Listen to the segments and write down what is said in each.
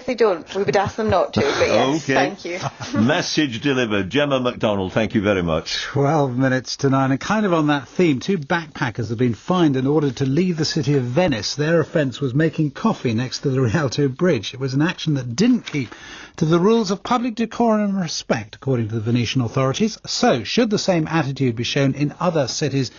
they don't, we would ask them not to, but yes, Okay. thank you. Message delivered. Gemma MacDonald, thank you very much. 12 minutes to 9, and kind of on that theme, 2 backpackers have been fined in order to leave the city of Venice. Their offence was making coffee next to the Rialto Bridge. It was an action that didn't keep to the rules of public decorum and respect, according to the Venetian authorities. So, should the same attitude be shown in other cities,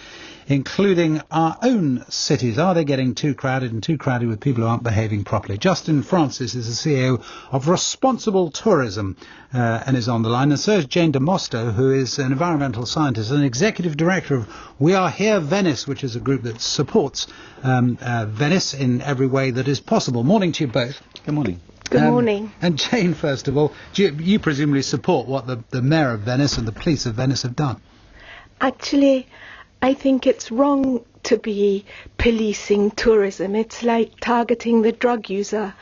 including our own cities? Are they getting too crowded with people who aren't behaving properly? Justin Francis is the CEO of Responsible Tourism and is on the line. And so is Jane de Mosto, who is an environmental scientist and executive director of We Are Here Venice, which is a group that supports Venice in every way that is possible. Morning to you both. Good morning. Good morning. And Jane, first of all, you presumably support what the Mayor of Venice and the police of Venice have done. Actually, I think it's wrong to be policing tourism. It's like targeting the drug user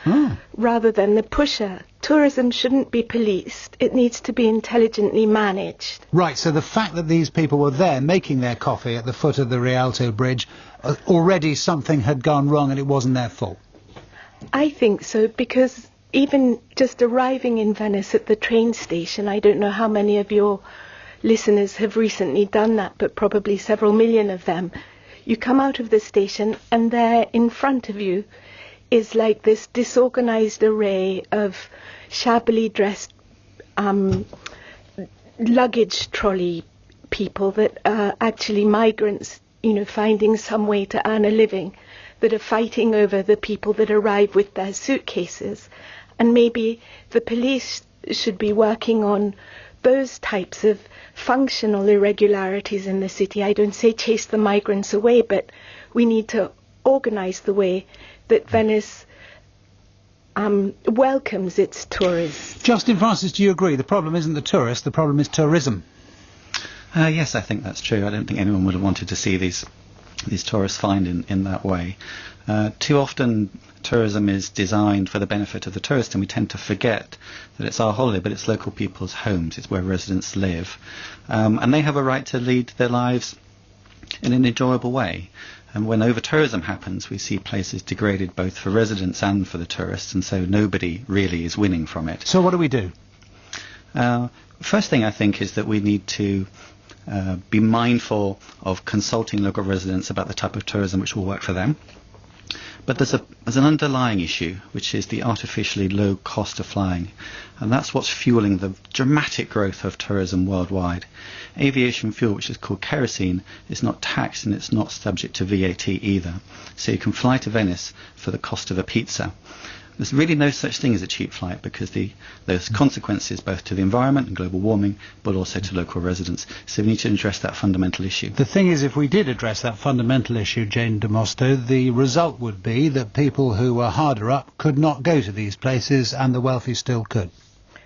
rather than the pusher. Tourism shouldn't be policed. It needs to be intelligently managed. Right, so the fact that these people were there making their coffee at the foot of the Rialto Bridge, already something had gone wrong and it wasn't their fault. I think so, because even just arriving in Venice at the train station, I don't know how many of your listeners have recently done that, but probably several million of them. You come out of the station and there in front of you is like this disorganized array of shabbily dressed luggage trolley people that are actually migrants, finding some way to earn a living, that are fighting over the people that arrive with their suitcases. And maybe the police should be working on those types of functional irregularities in the city. I don't say chase the migrants away, but we need to organise the way that Venice welcomes its tourists. Justin Francis, do you agree? The problem isn't the tourists, the problem is tourism. Yes, I think that's true. I don't think anyone would have wanted to see these tourists fined in that way. Too often tourism is designed for the benefit of the tourist, and we tend to forget that it's our holiday, but it's local people's homes. It's where residents live. And they have a right to lead their lives in an enjoyable way. And when over-tourism happens, we see places degraded both for residents and for the tourists, and so nobody really is winning from it. So what do we do? First thing I think is that we need to be mindful of consulting local residents about the type of tourism which will work for them. But there's an underlying issue, which is the artificially low cost of flying. And that's what's fueling the dramatic growth of tourism worldwide. Aviation fuel, which is called kerosene, is not taxed and it's not subject to VAT either. So you can fly to Venice for the cost of a pizza. There's really no such thing as a cheap flight, because there's consequences both to the environment and global warming, but also to local residents. So we need to address that fundamental issue. The thing is, if we did address that fundamental issue, Jane de Mosto, the result would be that people who were harder up could not go to these places and the wealthy still could.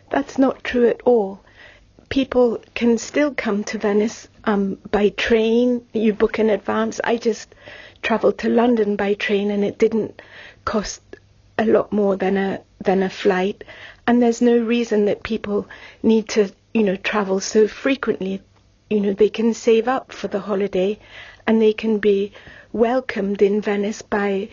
That's not true at all. People can still come to Venice by train. You book in advance. I just travelled to London by train and it didn't cost a lot more than a flight, and there's no reason that people need to travel so frequently. They can save up for the holiday and they can be welcomed in Venice by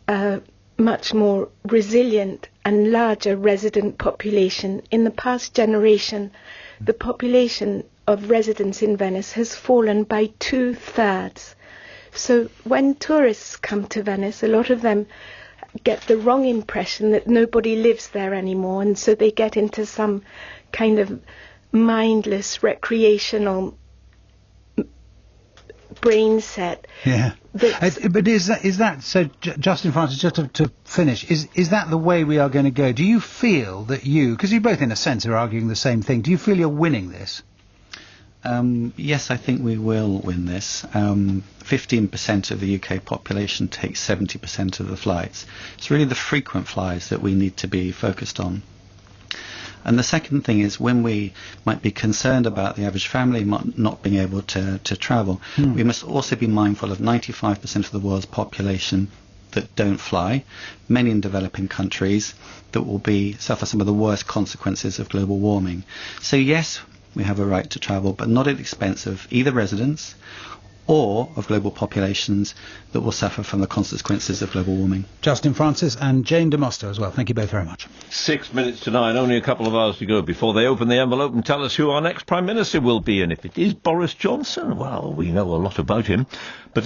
a much more resilient and larger resident population. In the past generation, the population of residents in Venice has fallen by 2/3. So when tourists come to Venice, a lot of them get the wrong impression that nobody lives there anymore, and so they get into some kind of mindless recreational brain set. Yeah. But is that so, Justin Francis, just to finish, is that the way we are going to go? Do you feel that because you both in a sense are arguing the same thing, do you feel you're winning this? Yes, I think we will win this. 15% of the UK population takes 70% of the flights. It's really the frequent flyers that we need to be focused on. And the second thing is, when we might be concerned about the average family not being able to travel, we must also be mindful of 95% of the world's population that don't fly, many in developing countries that will suffer some of the worst consequences of global warming. So yes, we have a right to travel, but not at the expense of either residents or of global populations that will suffer from the consequences of global warming. Justin Francis and Jane de Mosto as well. Thank you both very much. 6 minutes to 9, only a couple of hours to go before they open the envelope and tell us who our next Prime Minister will be. And if it is Boris Johnson, well, we know a lot about him. But